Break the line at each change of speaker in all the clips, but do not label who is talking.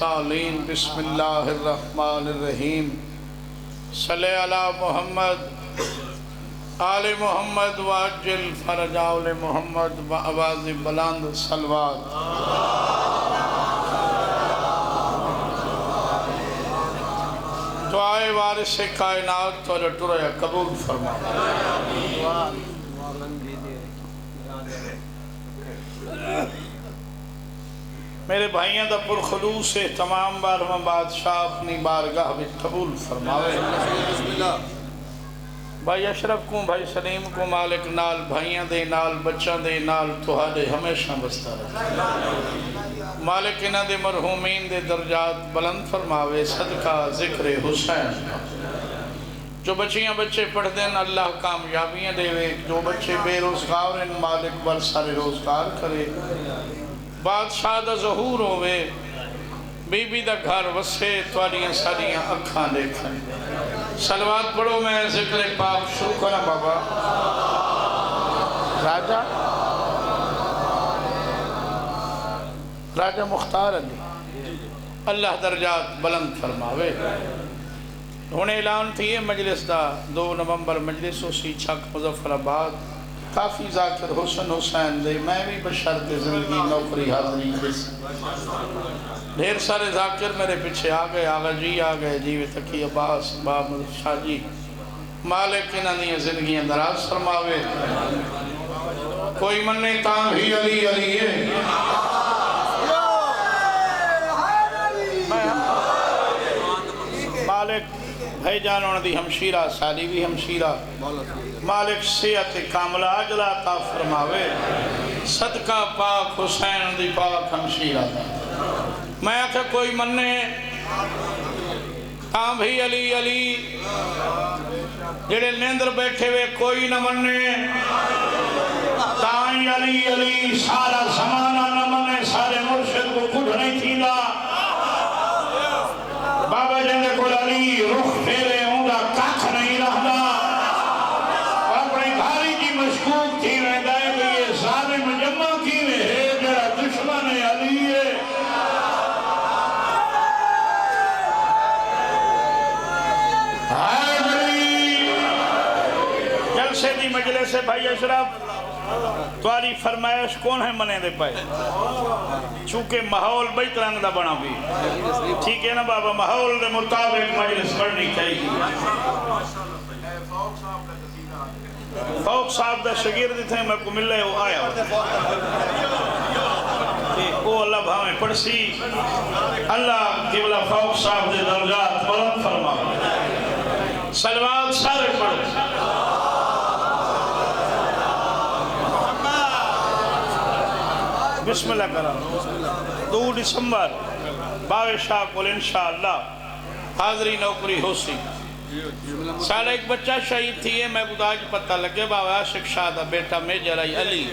बिस्मिल्लाहिर्रहमानिर्रहीम सल्ले अला मोहम्मद आले मोहम्मद वाजिल फरजाउल मोहम्मद व आवाज़ बुलंद सलवात। दुआए वारिस कायनात तो टुरया कबूल फरमा। मेरे भाइयों का पुरखलूस से तमाम बारहवा बादशाह अपनी बारगाह में कबूल फरमावे। भाई अशरफ को, भाई सलीम को मालिक नाल भाइयों दे नाल बच्चों दे नाल तुहाडे हमेशा बसता रहे। मालिक इन्हां दे मरहूमीन दे दर्जात बुलंद फरमावे। सदका जिक्र हुसैन। जो बच्चियां बच्चे पढ़ते हैं अल्लाह कामयाबियां देवे। जो बच्चे बेरोजगार हैं मालिक बल सारे रोजगार करे। बादशाह दा ज़हूर होवे, बीबी दा घर वसे, तुहाडियां सारियां अखां देखन। सलवात पढ़ो। मैं जिक्र पाक शुरू करा। बाबा राजा राजा मुख्तार अली अल्लाह दर्जात बुलंद फरमावे। हुणे ऐलान थी मजलिस का 2 नवंबर मजलिस उसी छक मुजफ्फराबाद। काफ़ी जाकिर हुसन हुसैन दे मैं भी बशर्त जिंदगी नौकरी हाजरी। ढेर सारे जाकिर मेरे पीछे आ गए। आगा जी आ गए, जीव तकी अब्बास बाब शाह जी। मालिक इन्हां दी जिंदगियां दराज फरमावे। कोई मन्ने तां भी अली अली है। मालिक भाई जान दी हमशीरा साली भी हमशीरा। मालिक सेहत कामला अजला ता फरमावे। सदका पाक हुसैन दी पाक हमशीरा दा। मैं आख्या कोई मन्ने तां भी अली अली। जेड़े नेंद्र बैठे वे कोई न मन्ने तां अली अली। सारा समाना न मन्ने सारे मुर्शिद को कुछ नहीं थींदा। बाबा जी को अली रुख फेरे उनका कख नहीं रहता। अपनी घारी की मशकूक थी रहता है कि ये जालिम जम्मा की है जरा दुश्मन है अली है। जलसे दी मजलिस से भाई अशरफ तुम्हारी फरमाइश कौन है मने दे पाए। चूंकि माहौल बई तरह का बना भी ठीक है ना बाबा। माहौल के मुताबिक मजलिस पढ़नी चाहिए। फौक साहब का शगिर्द थे मैं को मिले वो आया वो अल्लाह भावे पढ़सी। अल्लाह किबला फौक साहब के दर्जात बुलंद फरमा। सलवात सारे पढ़। बिस्मिल्लाह करा। 2 दिसंबर बादशाह को इंशाअल्लाह हाजरी नौकरी हो सी। साला एक बच्चा शहीद थी है। मैं आज पता लगे बाबा आशिक शाह का बेटा मेजर आई अली।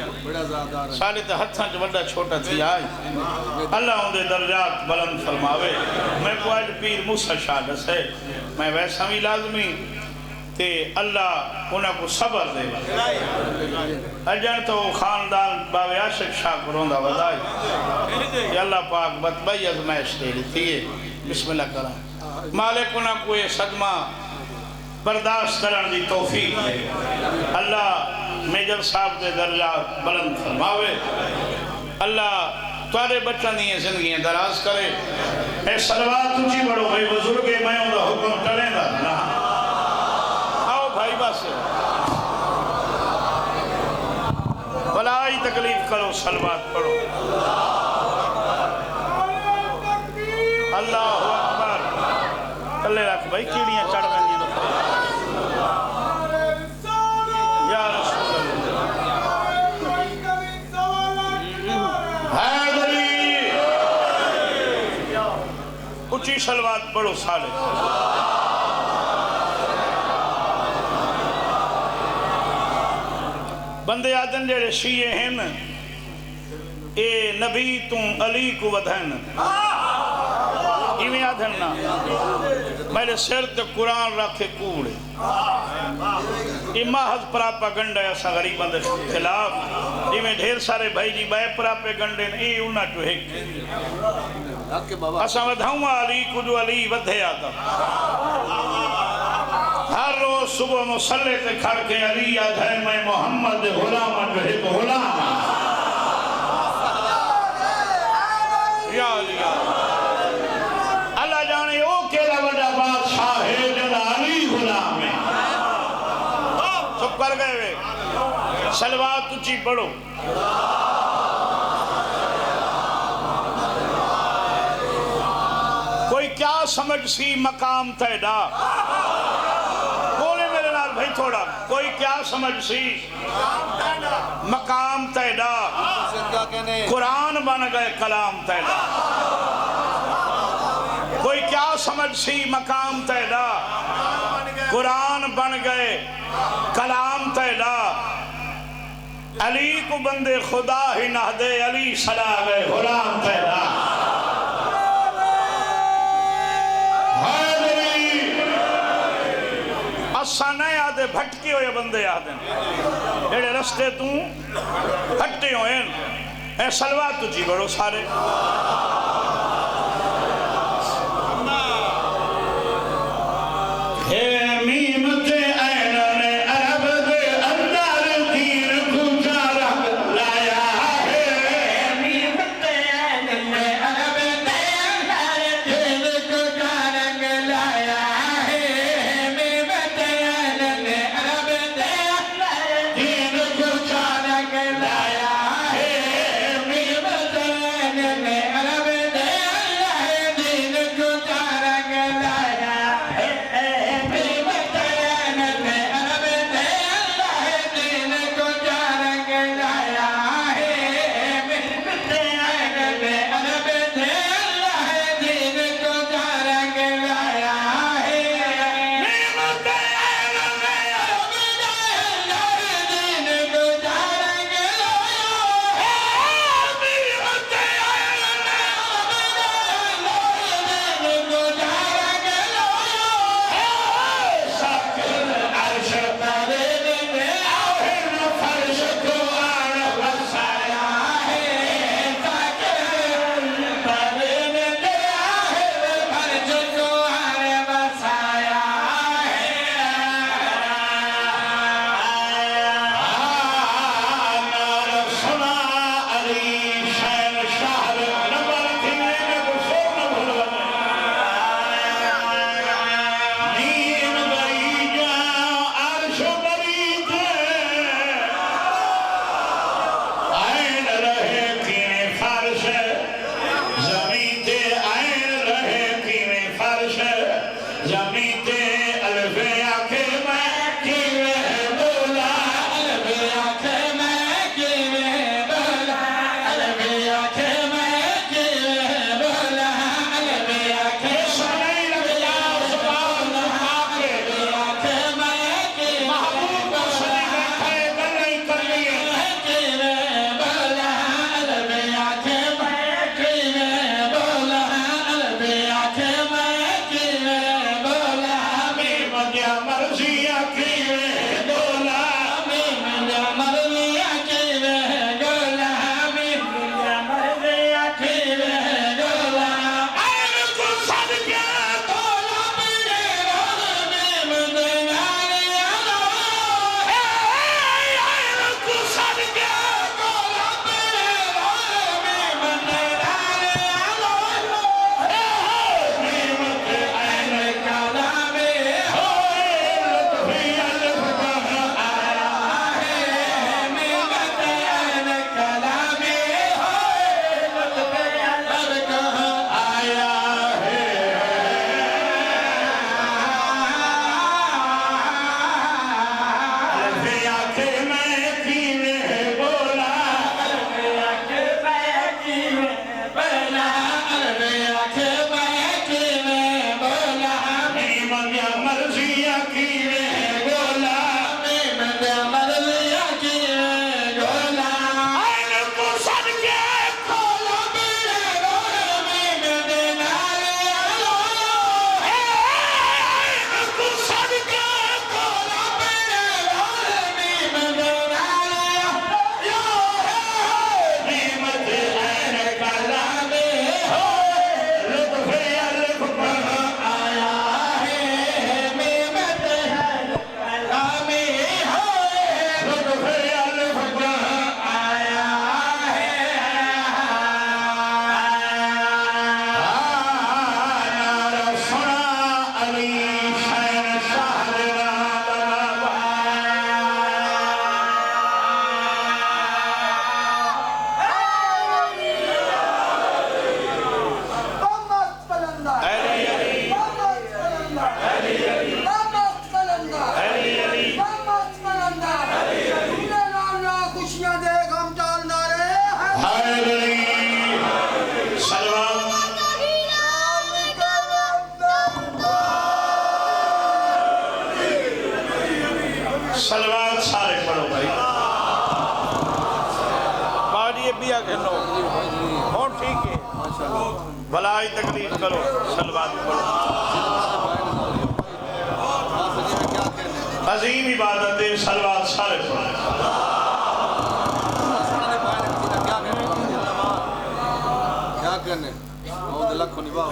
साले तो हथा च बड़ा छोटा थी आज। अल्लाह उनके दर्जात बुलंद फरमावे। मैं को आज पीर मूसा शाह दसे। मैं वैसा भी लाजमी ते अल्लाह उन्हें को सबर दे। अजन तो खानदान बाबे आशिक शाह को रोंदा वधाई। अल्लाह पाक बतबई अजमाइश दे दी है। बिस्मिल्लाह करा। मालिक उन्हें को ये सदमा बर्दाश्त करने की तौफीक दे। अल्लाह मेजर साहब के दर्जात बुलंद फरमावे। अल्लाह तुहाडे बच्चों दी जिंदगियां दराज करे। ए सलवात ऊंची बढ़ो भाई बुजुर्ग मैं उनका हुक्म टलेंदा ना। आओ भाई बस भलाई तकलीफ करो सलवात पढ़ो। अल्लाह अकबर। कल्ले रख भाई कीड़ियां चढ़ गई यार। उच्ची सलवात पढ़ो साले। बंदे आदन जेड़े शीए हैं ए नबी तू अली को वधन इवें आदन ना। मेरे सिर ते कुरान रखे कूड़े महज प्रापा गंडा ऐसा गरीबों के खिलाफ। जिमें ढेर सारे भाई जी बै प्रापे गंडे ने उन्होंने असा वधाऊं अली कुछ अली वधे आता हर रोज सुबह मुसल्ले ते खड़ के अली आधा मैं मोहम्मद गुलाम जो है तो गुलाम या अली अल्लाह जाने ओ केड़ा बड़ा बादशाह है जड़ा अली गुलाम है। चुप कर गए वे सलवात तुझी पढ़ो। कोई क्या समझ सी मकाम तेरा बोले मेरे नाल भाई थोड़ा कोई क्या समझ सी मकाम तेरा कुरान बन गए कलाम तेरा। कोई क्या समझ सी मकाम तेरा कुरान बन गए कलाम तेरा। अली को बंदे खुदा ही ना दे अली सला गए गुलाम तेरा। असा नहीं आदे भटके हुए बंदे आदे जेड़े रस्ते तू हटे हुए ए सलवा तुझी बड़ो सारे भलाई तकलीफ करो सलवात पढ़ो अजीम इबादत है सलवात सारे पढ़ो
क्या करने लखों निभा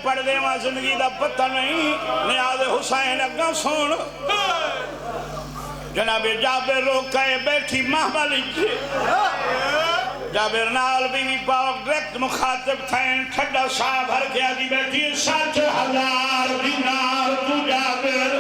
पढ़ दे जिंदगी का पता नहीं नियाज़ हुसैन अग्गा सुन जनाबे जाबिर रोके बैठी महमल जाबिर नाल बीवी पाक डायरेक्ट मुखातिब थे ठंडा सा भर के आदि बैठी 60,000 दिनार तू जाबिर